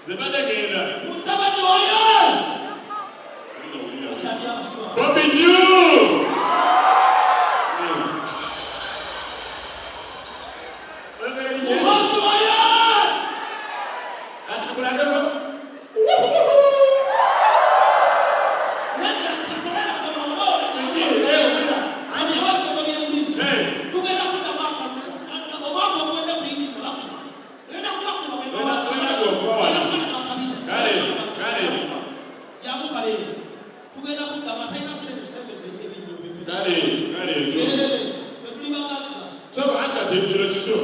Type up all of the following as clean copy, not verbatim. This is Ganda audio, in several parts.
Musabani oyo. Bobby Jew. Muhozi oyo. Nenda kutolela kwa maombi. Ani wako kwa miandishi. Tugenda kwenda mwaka. Mwaka kwenda kuingia na hapo. Nenda kwako kwa miandishi. Yabu kale. Tugenda kwenda matena sese zenye bintu. Kale. Saba anta tebitiro kiso.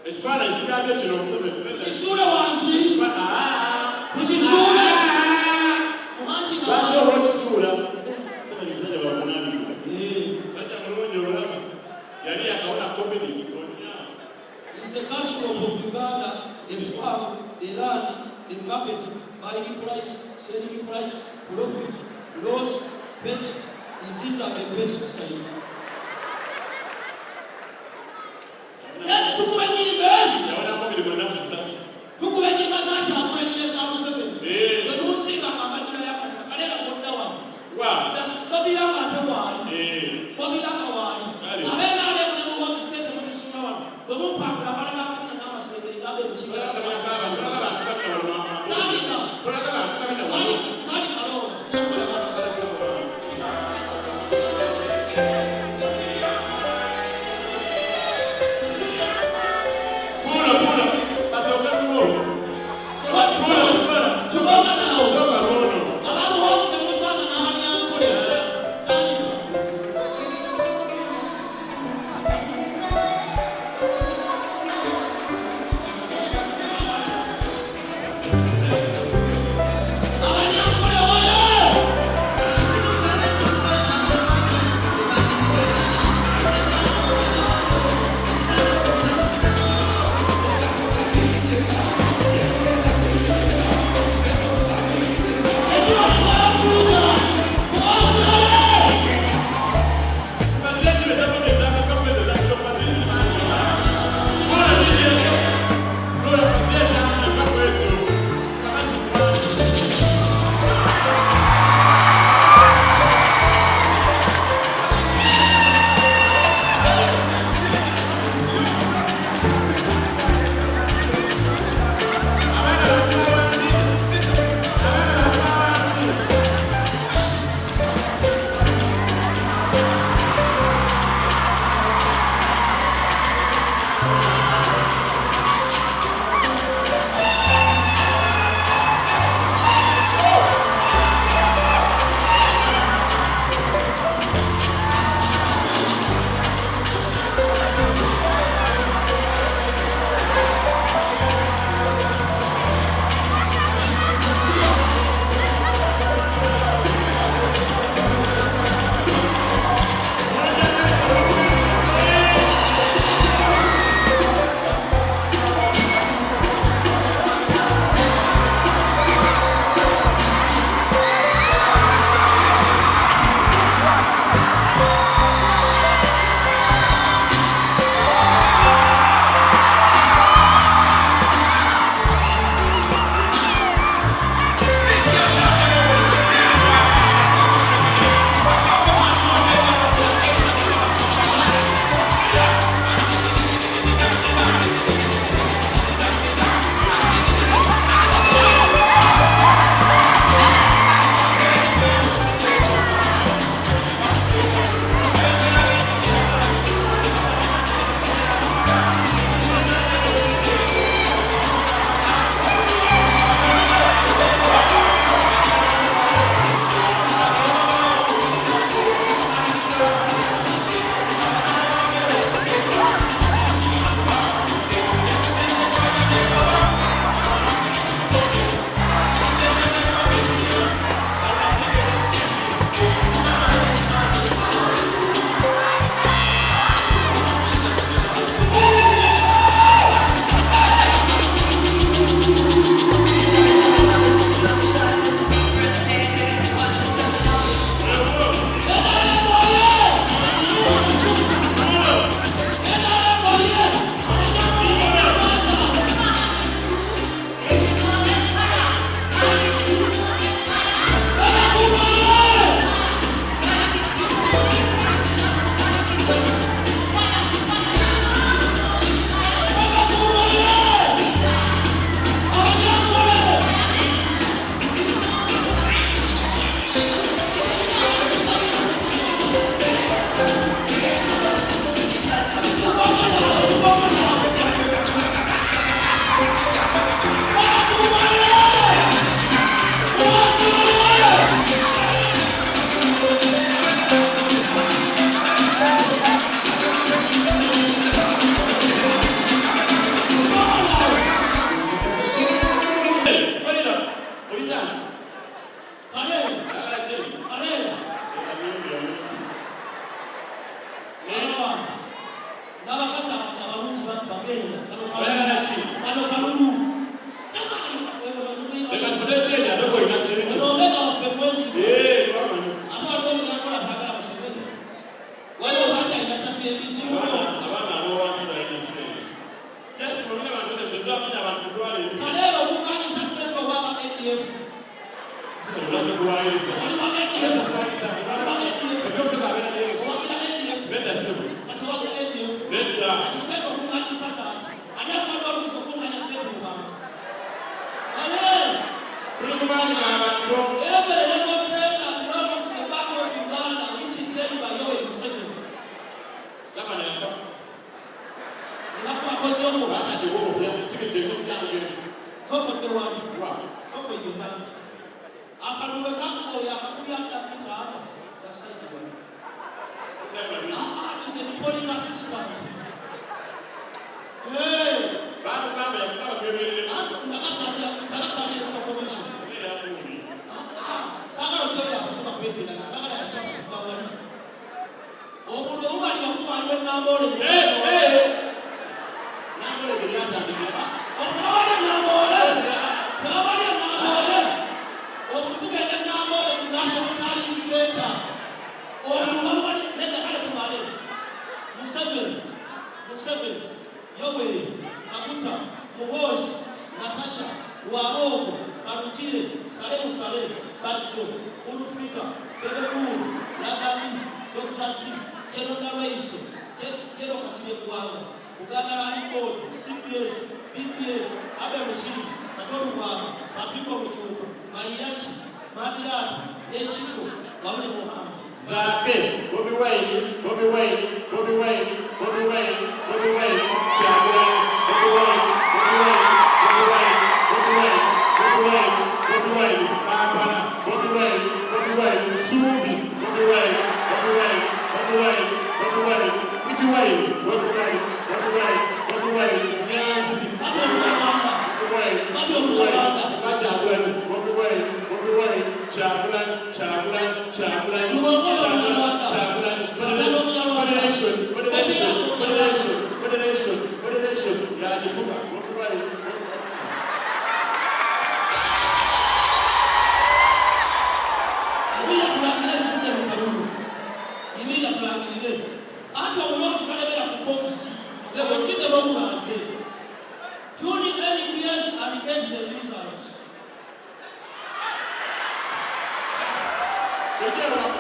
Ekifaananyi kigambye kino omusebe. Kisule wansi. Kukisule. Muhanji na. Lwaki olw'okisuula? Saba omusajja bamunaaniza. Sajja mulungi olulaba. Yali yakawona komedi. It's the gospel of Uganda, the farm, the land, the market, buying price, selling price, profit, loss, best, disease and the best side. Tukubenyi best. Yaona komedi kwa nafsi. Tukubenyi bazacha akubenyi za Museveni. Wenusinga amajira yako kalera kodda wano. Wa. Babira matewali. Babira kawali. Kale. Abena ale mu Muhozi sente musisula wano. Bwemupangula abalala akanya n'amasebe ngabe mukiga. Tani kalora. Ngakwa konyomo. Bana de wo bia sike je musi ya bia. Soko de wani. Wa. Soko yona. Akaluwe kako ya kakuya kapita hapa. Dasaidia wani. Is a polymer system. Hey! Bana kama ya kama vile Hata unataka commission. ile ya kumi. Sanga rotoya kusoma pete na sanga ya chapa kibawani. Obudo ubali mtu aliwe nambole. Nambole ziliata ndio. Obudo wale nambole. Kuna wale nambole. Obudo kugenda nambole ku National Talent Center. Obudo wale nenda kale tumale. Museveni, Yoweri, Kaguta, Muhoozi, Natasha, Warogo, Karujire, Salemu Saleh, Banjo, Ulufrika, Bebekuru, Lagabi, Dr. T, General Raiso, General Kasile Kuanga, Uganda Land Board, CPS, BPS, Abemuchiri, Katolu Wanga, Patrick Omutuku, Mariachi, Madirati, Nechiko, Wamne Mohammed. Zake, Bobby Wine, Chagrin, Bobby Wine, Kapana, Bobby Wine, Subi, Bobby Wine, Nancy, Chagrin, Federation, ya jifuka, They